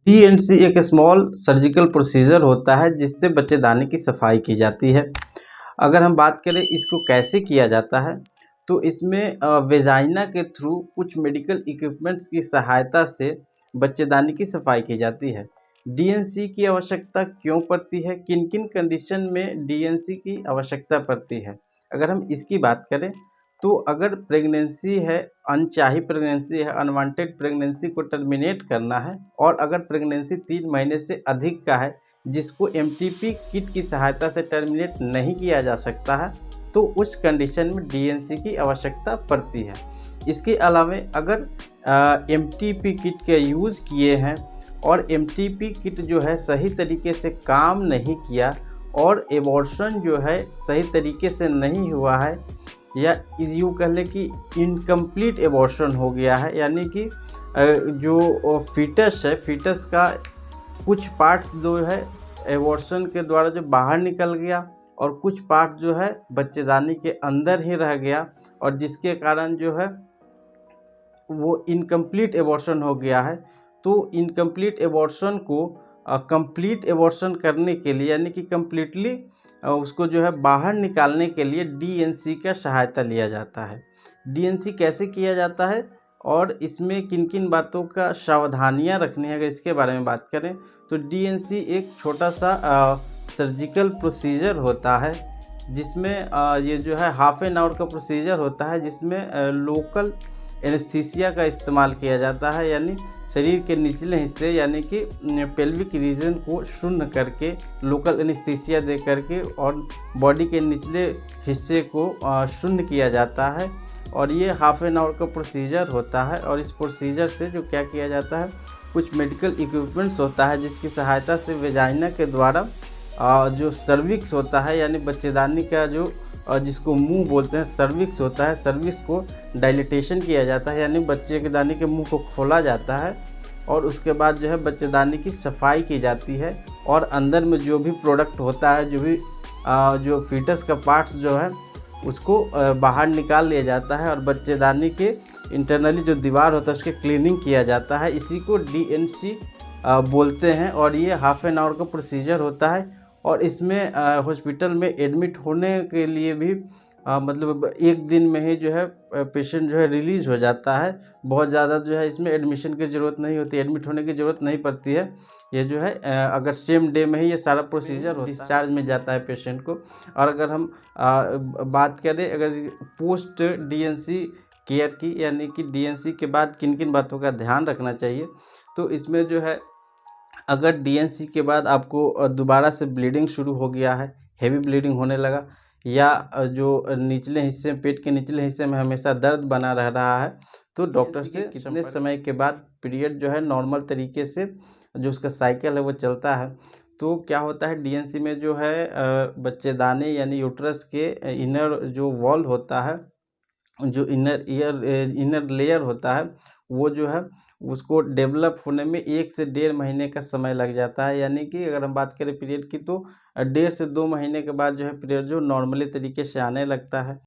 डी&सी एक small surgical procedure होता है जिससे बच्चेदानी की सफाई की जाती है। अगर हम बात करें इसको कैसे किया जाता है, तो इसमें वेजाइना के थ्रू कुछ मेडिकल इक्विपमेंट्स की सहायता से बच्चेदानी की सफाई की जाती है। डी&सी की आवश्यकता क्यों पड़ती है, किन किन कंडीशन में डी&सी की आवश्यकता पड़ती है, अगर हम इसकी बात करें तो अगर प्रेगनेंसी है, अनचाही प्रेगनेंसी है, अनवांटेड प्रेगनेंसी को टर्मिनेट करना है और अगर प्रेगनेंसी 3 महीने से अधिक का है जिसको एमटीपी किट की सहायता से टर्मिनेट नहीं किया जा सकता है, तो उस कंडीशन में डी&सी की आवश्यकता पड़ती है। इसके अलावा अगर एमटीपी किट का यूज़ किए हैं और एमटीपी किट जो है सही तरीके से काम नहीं किया और एबॉर्शन जो है सही तरीके से नहीं हुआ है, या यूँ कह लें कि इनकम्प्लीट एबॉर्शन हो गया है, यानी कि जो फीटस है, फीटस का कुछ पार्ट्स जो है एबॉर्शन के द्वारा जो बाहर निकल गया और कुछ पार्ट जो है बच्चेदानी के अंदर ही रह गया और जिसके कारण जो है वो इनकम्प्लीट एबॉर्शन हो गया है। तो इनकम्प्लीट एबॉर्शन को कंप्लीट एबॉर्शन करने के लिए, यानी कि कम्प्लीटली उसको जो है बाहर निकालने के लिए डी&सी का सहायता लिया जाता है। डी&सी कैसे किया जाता है और इसमें किन किन बातों का सावधानियां रखनी है, अगर इसके बारे में बात करें तो डी&सी एक छोटा सा सर्जिकल प्रोसीजर होता है जिसमें ये जो है हाफ एन आवर का प्रोसीजर होता है जिसमें लोकल एनेस्थीसिया का इस्तेमाल किया जाता है, यानी शरीर के निचले हिस्से यानी कि पेल्विक रीजन को शून्य करके लोकल एनेस्थीसिया दे करके और बॉडी के निचले हिस्से को शून्य किया जाता है और ये हाफ एन आवर का प्रोसीजर होता है। और इस प्रोसीजर से जो क्या किया जाता है, कुछ मेडिकल इक्विपमेंट्स होता है जिसकी सहायता से वेजाइना के द्वारा जो सर्विक्स होता है, यानी बच्चेदानी का जो जिसको मुंह बोलते हैं सर्विक्स होता है, सर्विक्स को डायलिटेशन किया जाता है, यानी बच्चे के दानी के मुंह को खोला जाता है और उसके बाद जो है बच्चेदानी की सफाई की जाती है और अंदर में जो भी प्रोडक्ट होता है, जो भी जो फीटस का पार्ट्स जो है उसको बाहर निकाल लिया जाता है और बच्चेदानी के इंटरनली जो दीवार होता है उसके क्लीनिंग किया जाता है। इसी को डी&सी बोलते हैं और ये हाफ एन आवर का प्रोसीजर होता है। और इसमें हॉस्पिटल में एडमिट होने के लिए भी मतलब एक दिन में ही जो है पेशेंट जो है रिलीज़ हो जाता है। बहुत ज़्यादा जो है इसमें एडमिशन की ज़रूरत नहीं होती, एडमिट होने की ज़रूरत नहीं पड़ती है। ये जो है अगर सेम डे में ही ये सारा प्रोसीजर हो डिस्चार्ज में जाता है पेशेंट को। और अगर हम बात करें अगर पोस्ट डी&सी केयर की, यानी कि डी&सी के बाद किन किन बातों का ध्यान रखना चाहिए, तो इसमें जो है अगर डी&सी के बाद आपको दोबारा से ब्लीडिंग शुरू हो गया है, हेवी ब्लीडिंग होने लगा, या जो निचले हिस्से पेट के निचले हिस्से में हमेशा दर्द बना रह रहा है, तो डॉक्टर से कितने समय के बाद पीरियड जो है नॉर्मल तरीके से जो उसका साइकिल है वो चलता है, तो क्या होता है डी&सी में जो है बच्चेदानी यानी यूट्रस के इनर जो वॉल होता है, जो इनर लेयर होता है, वो जो है उसको डेवलप होने में 1 से 1.5 महीने का समय लग जाता है। यानी कि अगर हम बात करें पीरियड की तो 1.5 से 2 महीने के बाद जो है पीरियड जो नॉर्मली तरीके से आने लगता है।